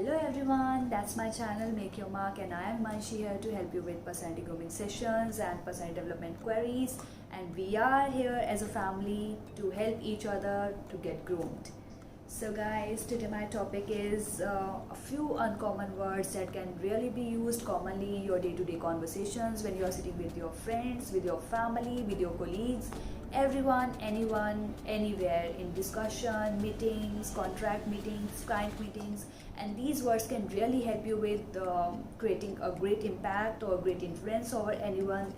Hello everyone, that's my channel Make Your Mark, and I am Manshi here to help you with personality grooming sessions and personality development queries, and we are here as a family to help each other to get groomed. So guys, today my topic is a few uncommon words that can really be used commonly in your day-to-day conversations when you are sitting with your friends, with your family, with your colleagues, everyone, anyone, anywhere, in discussion, meetings, contract meetings, client meetings, and these words can really help you with creating a great impact or great influence over everyone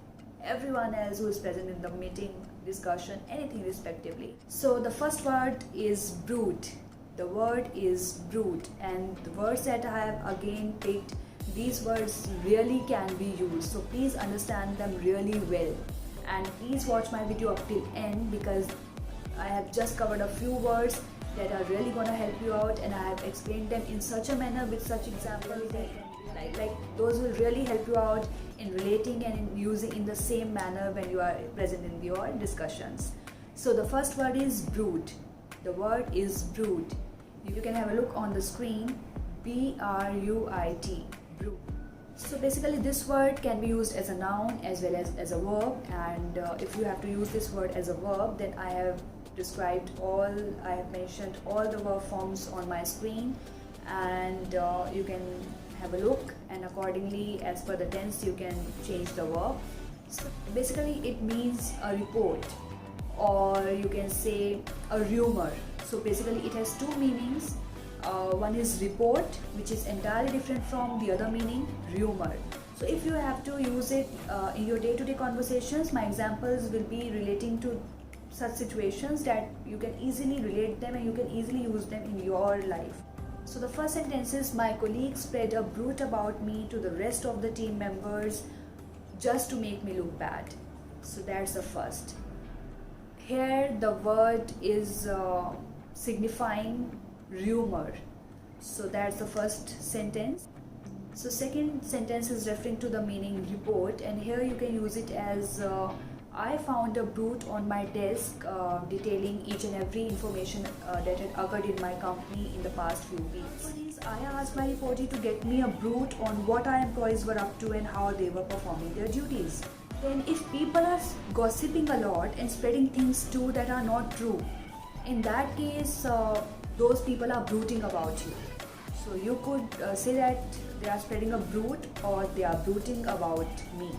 else who is present in the meeting, discussion, anything respectively. So the first word is brute. The word is brute, and the words that I have again picked, these words really can be used, so please understand them really well, and please watch my video up till end because I have just covered a few words that are really going to help you out, and I have explained them in such a manner with such examples that like those will really help you out in relating and in using in the same manner when you are present in your discussions. So the first word is brute. The word is brute. You can have a look on the screen. B-R-U-I-T, brute. So basically this word can be used as a noun as well as a verb, and if you have to use this word as a verb, then I have mentioned all the verb forms on my screen, and you can have a look, and accordingly as per the tense you can change the verb. So basically it means a report, or you can say a rumor. So basically it has two meanings. One is report, which is entirely different from the other meaning, rumor. So if you have to use it in your day-to-day conversations, my examples will be relating to such situations that you can easily relate them and you can easily use them in your life. So the first sentence is, my colleague spread a brute about me to the rest of the team members just to make me look bad. So that's the first. Here the word is signifying rumor. So that's the first sentence. So second sentence is referring to the meaning report, and here you can use it as I found a brute on my desk detailing each and every information that had occurred in my company in the past few weeks. I asked my reportee to get me a brute on what our employees were up to and how they were performing their duties. Then if people are gossiping a lot and spreading things too that are not true, in that case those people are bruiting about you. So you could say that they are spreading a brute or they are bruiting about me.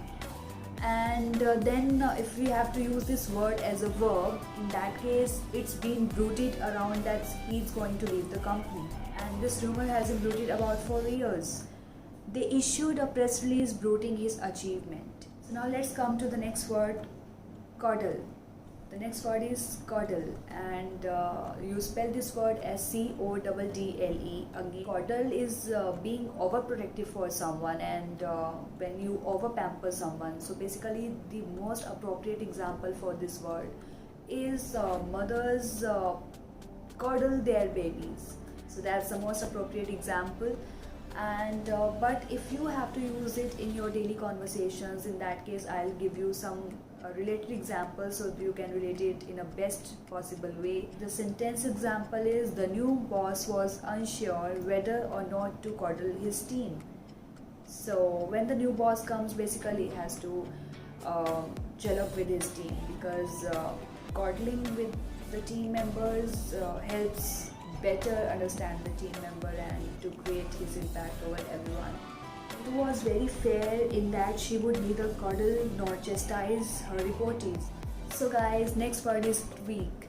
And then if we have to use this word as a verb, in that case it's been bruited around that he's going to leave the company, and this rumor has been bruited about for years. They issued a press release bruiting his achievement. So now let's come to the next word, coddle. The next word is coddle, and you spell this word as C-O-D-D-L-E. Again, coddle is being overprotective for someone, and when you over pamper someone. So basically the most appropriate example for this word is mothers coddle their babies. So that's the most appropriate example. And but if you have to use it in your daily conversations, in that case I'll give you some related examples so you can relate it in a best possible way. The sentence example is, the new boss was unsure whether or not to coddle his team. So when the new boss comes, basically he has to gel up with his team, because coddling with the team members helps better understand the team member and to create his impact over everyone. It was very fair in that she would neither coddle nor chastise her reportees. So guys, next word is tweak.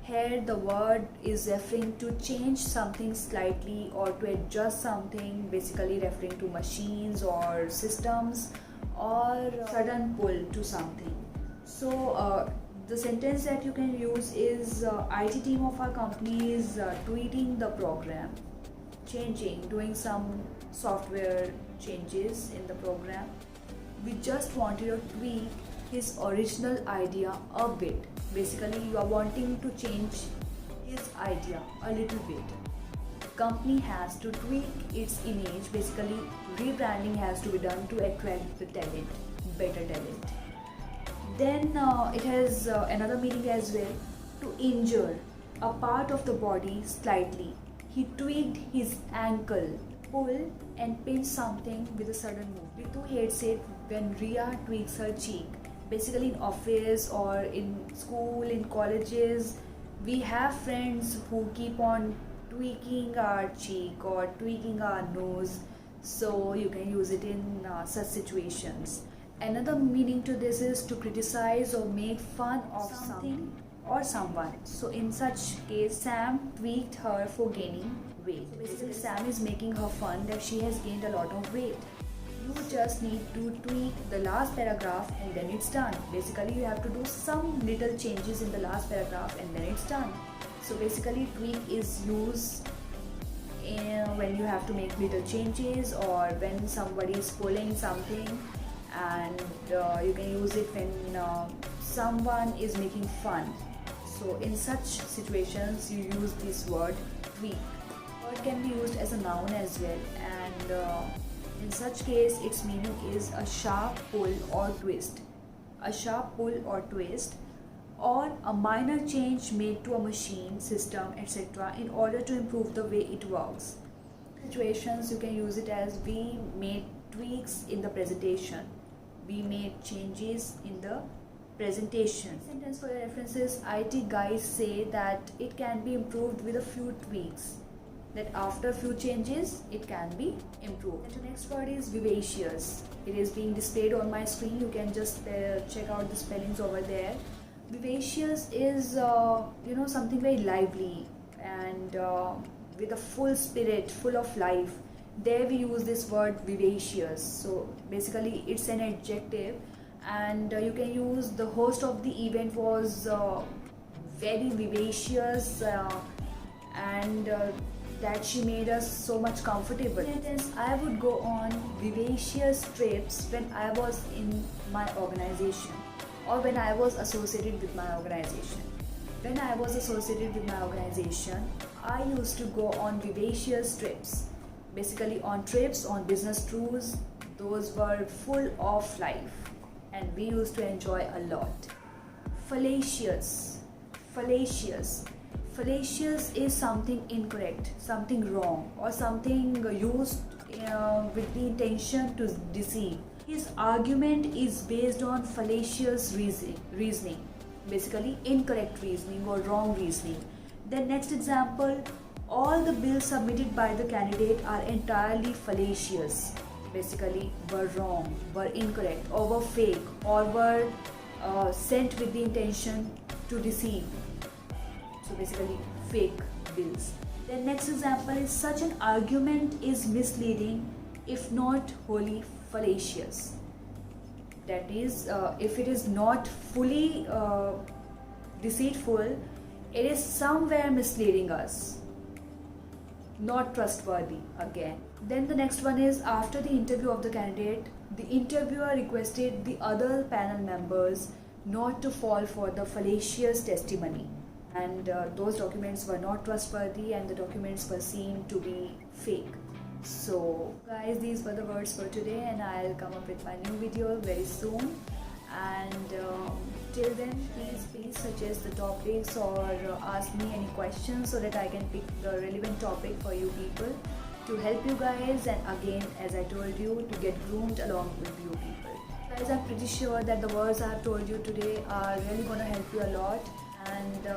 Here the word is referring to change something slightly or to adjust something, basically referring to machines or systems, or sudden pull to something. So the sentence that you can use is, IT team of our company is tweaking the program, doing some software changes in the program. We just wanted to tweak his original idea a bit. Basically you are wanting to change his idea a little bit. The company has to tweak its image, basically rebranding has to be done to attract the talent, better talent. Then it has another meaning as well, to injure a part of the body slightly. he tweaked his ankle, pulled and pinched something with a sudden move. Ritu hates it when Ria tweaks her cheek. Basically in office or in school, in colleges, we have friends who keep on tweaking our cheek or tweaking our nose, so you can use it in such situations. Another meaning to this is to criticize or make fun of something or someone. So in such case, Sam tweaked her for gaining weight. So basically Sam is making her fun that she has gained a lot of weight. You just need to tweak the last paragraph and then it's done. Basically you have to do some little changes in the last paragraph and then it's done. So basically tweak is used when you have to make little changes, or when somebody is pulling something, and you can use it when someone is making fun. So in such situations you use this word tweak. Word can be used as a noun as well, and in such case its meaning is a sharp pull or twist. A sharp pull or twist, or a minor change made to a machine, system, etc. in order to improve the way it works. Situations you can use it as we made tweaks in the presentation. We made changes in the presentation. Sentence for your references: IT guys say that it can be improved with a few tweaks. That after a few changes, it can be improved. And the next word is vivacious. It is being displayed on my screen. You can just check out the spellings over there. Vivacious is something very lively and with a full spirit, full of life. There we use this word vivacious. So basically it's an adjective, and you can use the host of the event was very vivacious and that she made us so much comfortable. Sentence: I would go on vivacious trips when I was in my organization, or when I was associated with my organization. When I was associated with my organization, I used to go on vivacious trips. Basically on trips, on business tours, those were full of life and we used to enjoy a lot. Fallacious. Fallacious. Fallacious is something incorrect, something wrong, or something used with the intention to deceive. His argument is based on fallacious reasoning, basically incorrect reasoning or wrong reasoning. The next example: all the bills submitted by the candidate are entirely fallacious. Basically were wrong, were incorrect, or were fake, or were sent with the intention to deceive. So basically fake bills. The next example is: such an argument is misleading if not wholly fallacious. That is, if it is not fully deceitful, it is somewhere misleading us, not trustworthy again. Then the next one is: after the interview of the candidate, the interviewer requested the other panel members not to fall for the fallacious testimony, and those documents were not trustworthy and the documents were seen to be fake. So guys, these were the words for today, and I'll come up with my new video very soon. And till then, please suggest the topics or ask me any questions so that I can pick the relevant topic for you people to help you guys, and again, as I told you, to get groomed along with you people. Guys, I'm pretty sure that the words I have told you today are really going to help you a lot, and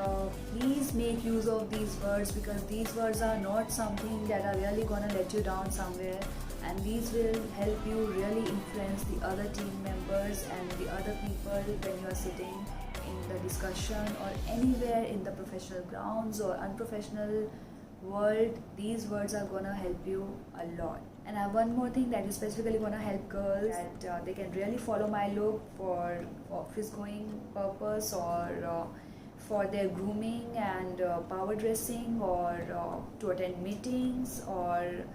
please make use of these words, because these words are not something that are really going to let you down somewhere, and these will help you really influence the other team members and the other people when you are sitting in the discussion or anywhere in the professional grounds or unprofessional world. These words are gonna help you a lot. And I have one more thing that is specifically gonna help girls, that they can really follow my look for office going purpose, or for their grooming and power dressing, or to attend meetings, or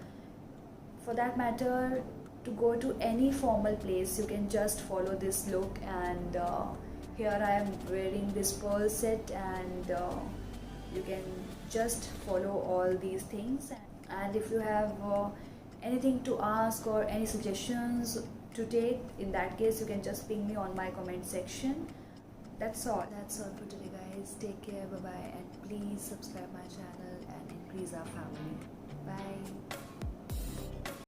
for that matter to go to any formal place. You can just follow this look, and here I am wearing this pearl set, and you can just follow all these things. And if you have anything to ask or any suggestions to take, in that case you can just ping me on my comment section. That's all for today, guys. Take care, bye bye, and please subscribe my channel and increase our family. Bye.